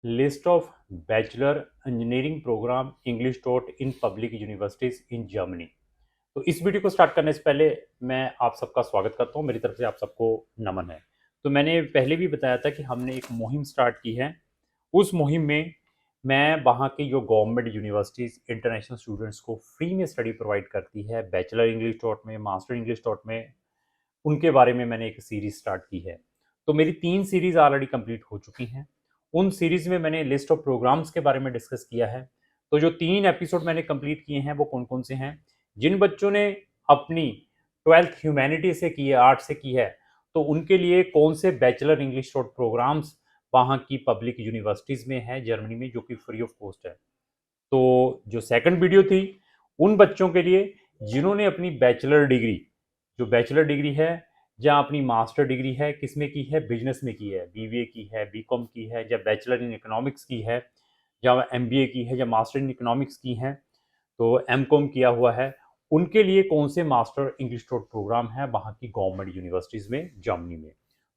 List of bachelor engineering program English taught in public universities in Germany. तो इस video को start करने से पहले मैं आप सबका स्वागत करता हूं। मेरी तरफ से आप सबको नमन है। तो मैंने पहले भी बताया था कि हमने एक मुहिम स्टार्ट की है। उस मुहिम में मैं वहाँ की जो गवर्नमेंट यूनिवर्सिटीज़ इंटरनेशनल स्टूडेंट्स को फ्री में स्टडी प्रोवाइड करती है, बैचलर इंग्लिश टॉट में, मास्टर इंग्लिश टॉट में, उनके बारे में मैंने एक सीरीज स्टार्ट की है। तो मेरी 3 सीरीज ऑलरेडी कंप्लीट हो चुकी हैं। उन सीरीज में मैंने लिस्ट ऑफ प्रोग्राम्स के बारे में डिस्कस किया है। तो जो 3 एपिसोड मैंने कंप्लीट किए हैं वो कौन-कौन से हैं? जिन बच्चों ने अपनी 12th ह्यूमैनिटी से की है, आर्ट से की है, तो उनके लिए कौन से बैचलर इंग्लिश शॉर्ट प्रोग्राम्स वहाँ की पब्लिक यूनिवर्सिटीज़ में है जर्मनी में, जो कि फ्री ऑफ कॉस्ट है। तो जो सेकंड वीडियो थी, उन बच्चों के लिए जिन्होंने अपनी बैचलर डिग्री, जो बैचलर डिग्री है या अपनी मास्टर डिग्री है, किसमें की है? बिजनेस में की है, बीबीए की है, बीकॉम की है, या बैचलर इन इकोनॉमिक्स की है, या एमबीए की है, या मास्टर इन इकोनॉमिक्स की है, तो एमकॉम किया हुआ है। उनके लिए कौन से मास्टर इंग्लिश टॉट प्रोग्राम है वहाँ की गवर्नमेंट यूनिवर्सिटीज़ में, जर्मनी में।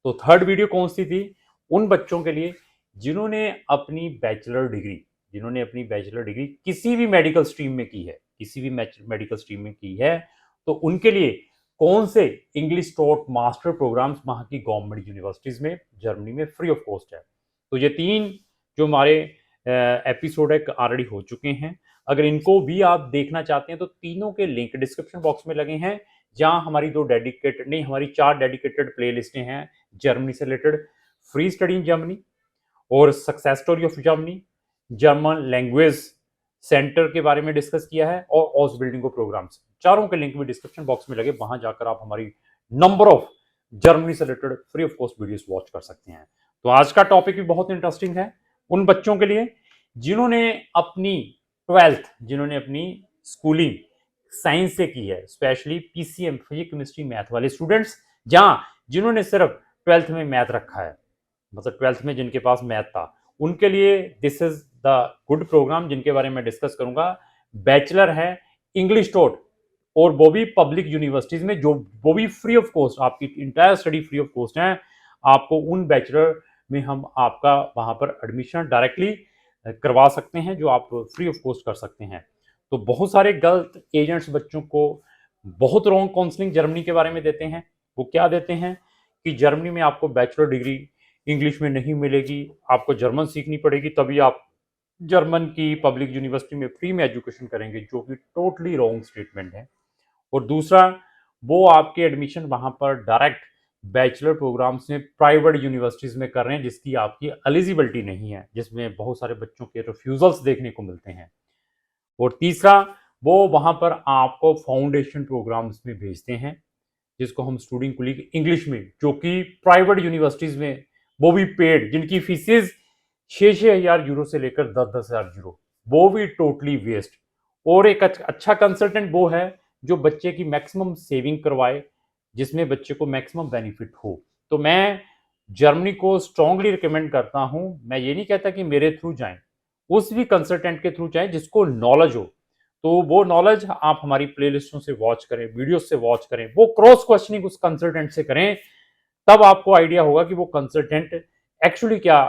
तो थर्ड वीडियो कौन सी थी? उन बच्चों के लिए जिन्होंने अपनी बैचलर डिग्री, किसी भी मेडिकल स्ट्रीम में की है, किसी भी मेडिकल स्ट्रीम में की है, तो उनके लिए कौन से इंग्लिश टॉट मास्टर प्रोग्राम्स वहाँ की गवर्नमेंट यूनिवर्सिटीज़ में जर्मनी में फ्री ऑफ कॉस्ट है। तो ये 3 जो हमारे एपिसोड है ऑलरेडी हो चुके हैं। अगर इनको भी आप देखना चाहते हैं तो तीनों के लिंक डिस्क्रिप्शन बॉक्स में लगे हैं, जहां हमारी 4 डेडिकेटेड प्ले लिस्टें हैं जर्मनी से related. Free study in Germany और success story of Germany, German language centre के बारे में डिस्कस किया है, और ऑस बिल्डिंग को प्रोग्राम्स, चारों के लिंक भी डिस्क्रिप्शन बॉक्स में लगे। वहां जाकर आप हमारी नंबर ऑफ जर्मनी से related free of cost videos watch कर सकते हैं। तो आज का टॉपिक भी बहुत इंटरेस्टिंग है उन बच्चों के लिए जिन्होंने अपनी 12th, जिन्होंने अपनी स्कूलिंग साइंस से की है, specially PCM, physics chemistry math वाले स्टूडेंट्स, जहां जिन्होंने सिर्फ 12th में मैथ रखा है, मतलब 12th में जिनके पास मैथ था, उनके लिए this is the good program जिनके बारे में डिस्कस करूंगा। बैचलर है इंग्लिश टॉट, और वो भी पब्लिक यूनिवर्सिटीज में, जो वो भी फ्री ऑफ कॉस्ट, आपकी entire study free of cost है। आपको उन बैचलर में हम आपका वहां पर एडमिशन डायरेक्टली करवा सकते हैं, जो आप फ्री ऑफ कॉस्ट कर सकते हैं। तो बहुत सारे गलत एजेंट्स बच्चों को बहुत रॉन्ग काउंसलिंग जर्मनी के बारे में देते हैं। वो क्या देते हैं कि जर्मनी में आपको बैचलर डिग्री इंग्लिश में नहीं मिलेगी, आपको जर्मन सीखनी पड़ेगी, तभी आप जर्मन की पब्लिक यूनिवर्सिटी में फ्री में एजुकेशन करेंगे, जो कि टोटली रॉन्ग स्टेटमेंट है। और दूसरा, वो आपके एडमिशन वहां पर डायरेक्ट बैचलर प्रोग्राम्स में प्राइवेट यूनिवर्सिटीज में कर रहे हैं, जिसकी आपकी एलिजिबिलिटी नहीं है, जिसमें बहुत सारे बच्चों के रिफ्यूजल्स देखने को मिलते हैं। और तीसरा, वो वहां पर आपको फाउंडेशन प्रोग्राम्स में भेजते हैं, जिसको हम स्टूडेंट कुलीग इंग्लिश में, जो कि प्राइवेट यूनिवर्सिटीज में, वो भी पेड, जिनकी फीसेज 6,000 यूरो से लेकर 10,000 यूरो, वो भी टोटली वेस्ट। और एक अच्छा कंसल्टेंट वो है जो बच्चे की मैक्सिमम सेविंग करवाए, जिसमें बच्चे को मैक्सिमम बेनिफिट हो। तो मैं जर्मनी को स्ट्रांगली रिकमेंड करता हूं। मैं ये नहीं कहता कि मेरे थ्रू जाएं, उस भी कंसल्टेंट के थ्रू जाएं जिसको नॉलेज हो। तो वो नॉलेज आप हमारी प्लेलिस्टों से वॉच करें, वीडियोस से वॉच करें, वो क्रॉस क्वेश्चनिंग उस कंसल्टेंट से करें, तब आपको आइडिया होगा कि वो कंसल्टेंट एक्चुअली क्या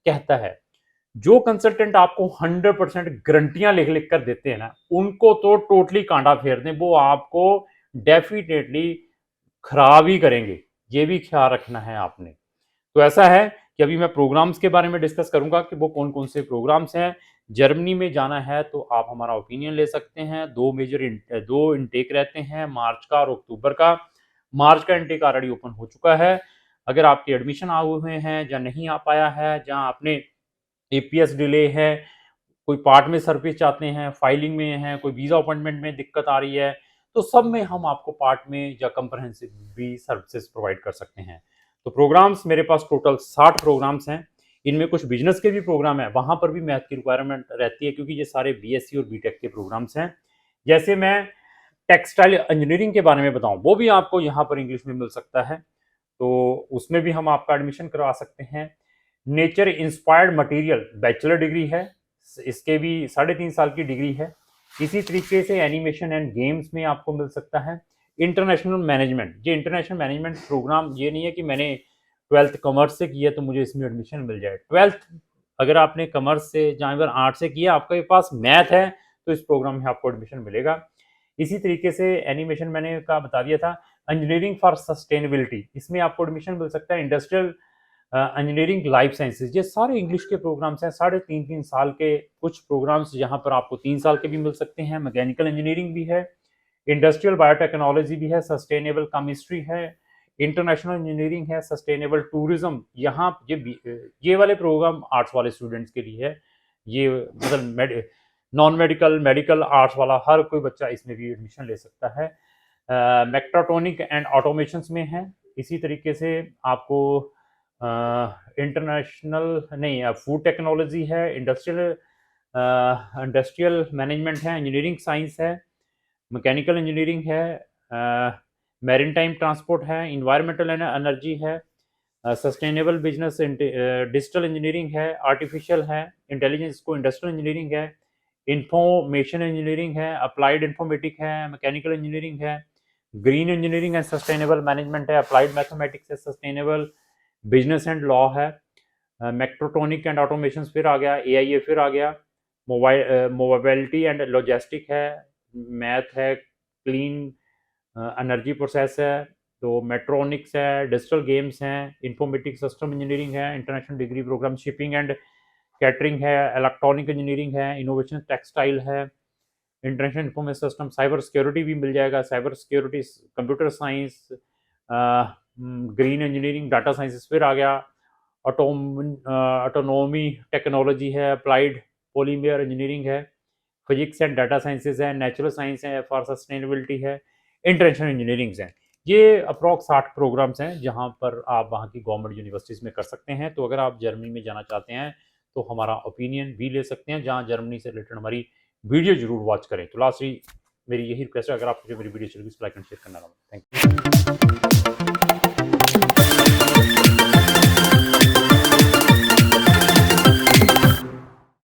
कहता है। जो कंसल्टेंट आपको 100% गारंटियां लिख लिख कर देते हैं ना, उनको तो टोटली कांटा फेर दें, वो आपको डेफिनेटली खराब ही करेंगे। ये भी ख्याल रखना है आपने। तो ऐसा है कि अभी मैं प्रोग्राम्स के बारे में डिस्कस करूंगा कि वो कौन कौन से प्रोग्राम्स हैं। जर्मनी में जाना है तो आप हमारा ओपिनियन ले सकते हैं। दो इनटेक रहते हैं, मार्च का और अक्टूबर का। मार्च का इनटेक ऑलरेडी ओपन हो चुका है। अगर आपके एडमिशन आए हुए हैं या नहीं आ पाया है, जहां आपने एपीएस डिले है, कोई पार्ट में सर्विस चाहते हैं, फाइलिंग में है, कोई वीजा अपॉइंटमेंट में दिक्कत आ रही है, तो सब में हम आपको पार्ट में या कंप्रहेंसिव भी सर्विसेज प्रोवाइड कर सकते हैं। तो प्रोग्राम्स मेरे पास टोटल 60 प्रोग्राम्स हैं। इनमें कुछ बिजनेस के भी प्रोग्राम है, वहां पर भी मैथ की रिक्वायरमेंट रहती है, क्योंकि ये सारे बीएससी और बीटेक के प्रोग्राम्स हैं। जैसे मैं टेक्सटाइल इंजीनियरिंग के बारे में बताऊं, वो भी आपको यहाँ पर इंग्लिश में मिल सकता है, तो उसमें भी हम आपका एडमिशन करवा सकते हैं। Nature inspired material bachelor degree है, इसके भी 3.5 साल की डिग्री है। इसी तरीके से एनिमेशन एंड गेम्स में आपको मिल सकता है। इंटरनेशनल मैनेजमेंट, ये इंटरनेशनल मैनेजमेंट प्रोग्राम ये नहीं है कि मैंने 12th कॉमर्स से की है तो मुझे इसमें एडमिशन मिल जाए। 12th अगर आपने कॉमर्स से जहाँ पर आर्ट से किया, आपके पास मैथ है, तो इस प्रोग्राम में आपको एडमिशन मिलेगा। इसी तरीके से एनिमेशन मैंने का बता दिया था। इंजीनियरिंग फॉर सस्टेनेबिलिटी, इसमें आपको एडमिशन मिल सकता है। इंडस्ट्रियल इंजीनियरिंग, लाइफ साइंसेज, ये सारे इंग्लिश के प्रोग्राम्स हैं। 3.5 के कुछ प्रोग्राम्स जहाँ पर आपको 3 साल के भी मिल सकते हैं। मैकेनिकल इंजीनियरिंग भी है, इंडस्ट्रियल बायोटेक्नोलॉजी भी है, सस्टेनेबल केमिस्ट्री है, इंटरनेशनल इंजीनियरिंग है, सस्टेनेबल टूरिज्म। यहाँ ये वाले प्रोग्राम आर्ट्स वाले स्टूडेंट्स के लिए है। ये मतलब नॉन मेडिकल, मेडिकल, आर्ट्स वाला हर कोई बच्चा इसमें भी एडमिशन ले सकता है। मेक्ट्रोटोनिक एंड ऑटोमेशन में है। इसी तरीके से आपको इंटरनेशनल नहीं, फूड टेक्नोलॉजी है, इंडस्ट्रियल मैनेजमेंट है, इंजीनियरिंग साइंस है, मैकेनिकल इंजीनियरिंग है, मैरीन टाइम ट्रांसपोर्ट है, इन्वायरमेंटल एंड एनर्जी है, सस्टेनेबल बिजनेस, डिजिटल इंजीनियरिंग है, आर्टिफिशियल है इंटेलिजेंस को इंडस्ट्रियल इंजीनियरिंग है, इंफॉर्मेशन इंजीनियरिंग है, अप्लाइड इंफॉर्मेटिक है, मैकेनिकल इंजीनियरिंग है, green engineering and sustainable management है, अप्लाइड मैथमेटिक्स है, सस्टेनेबल बिजनेस एंड लॉ है, मेक्ट्रोटोनिक एंड ऑटोमेशन फिर आ गया, एआईए फिर आ गया, मोबाइलिटी एंड लॉजिस्टिक है, मैथ है, क्लीन एनर्जी प्रोसेस है, तो मेट्रोनिक्स है, डिजिटल गेम्स हैं, इंफॉर्मेटिक सिस्टम इंजीनियरिंग है, international degree program, shipping and catering है, इलेक्ट्रॉनिक इंजीनियरिंग है, इनोवेशन टेक्सटाइल है, international information system, cyber security भी मिल जाएगा, cyber security, computer science, green engineering, data sciences फिर आ गया, ऑटोनोमी टेक्नोलॉजी है, अप्लाइड पॉलीमर इंजीनियरिंग है, फिजिक्स एंड डाटा साइंसेज है, नेचुरल साइंस है, फॉर सस्टेनेबिलिटी है, इंटरनेशनल इंजीनियरिंग्स हैं। ये अप्रॉक्स 60 प्रोग्राम्स हैं जहाँ पर आप वहाँ की गवर्नमेंट यूनिवर्सिटीज़ में कर सकते हैं। तो अगर आप जर्मनी में जाना चाहते हैं तो हमारा ओपिनियन भी ले सकते हैं, जहाँ जर्मनी से रिलेटेड हमारी वीडियो जरूर वॉच करें। तो लास्टली मेरी यही रिक्वेस्ट है, अगर आपको जो मेरी वीडियो चलेगी, लाइक एंड शेयर करना। Thank you.